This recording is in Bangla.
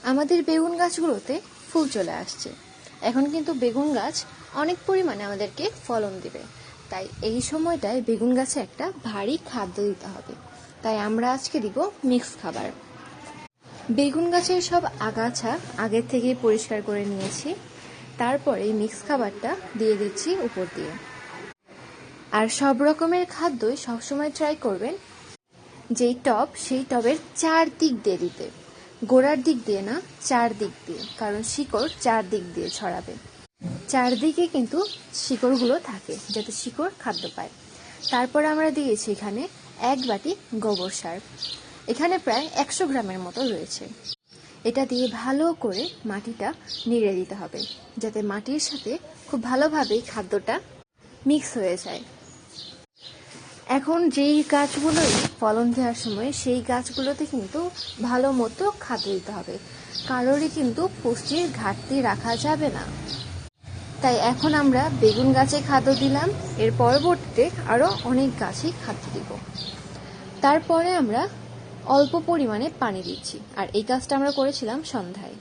আমাদের বেগুন গাছগুলোতে ফুল চলে আসছে। এখন কিন্তু বেগুন গাছ অনেক পরিমাণে আমাদেরকে ফলন দিবে, তাই এই সময়টায় বেগুন গাছে একটা ভারী খাদ্য দিতে হবে। তাই আমরা আজকে দিব মিক্স খাবার। বেগুন গাছের সব আগাছা আগের থেকেই পরিষ্কার করে নিয়েছি, তারপরে মিক্স খাবারটা দিয়ে দিচ্ছি উপর দিয়ে। আর সব রকমের খাদ্যই সবসময় ট্রাই করবেন যেই টব সেই টবের চারদিক দিয়ে দিতে, গোড়ার দিক দিয়ে না, চারদিক দিয়ে, কারণ শিকড় চারদিক দিয়ে ছড়াবে। চারদিকে কিন্তু শিকড়গুলো থাকে যাতে শিকড় খাদ্য পায়। তারপর আমরা দিয়েছি এখানে 1 বাটি গোবর সার, এখানে প্রায় 100 গ্রামের মতো রয়েছে। এটা দিয়ে ভালো করে মাটিটা নেড়ে দিতে হবে যাতে মাটির সাথে খুব ভালোভাবেই খাদ্যটা মিক্স হয়ে যায়। এখন যেই গাছগুলোই ফলন দেওয়ার সময় সেই গাছগুলোতে কিন্তু ভালো মতো খাদ্য দিতে হবে, কারোরই কিন্তু পুষ্টির ঘাটতি রাখা যাবে না। তাই এখন আমরা বেগুন গাছে খাদ্য দিলাম, এর পরবর্তীতে আরও অনেক গাছই খাদ্য দিব। তারপরে আমরা অল্প পরিমাণে পানি দিচ্ছি, আর এই কাজটা আমরা করেছিলাম সন্ধ্যায়।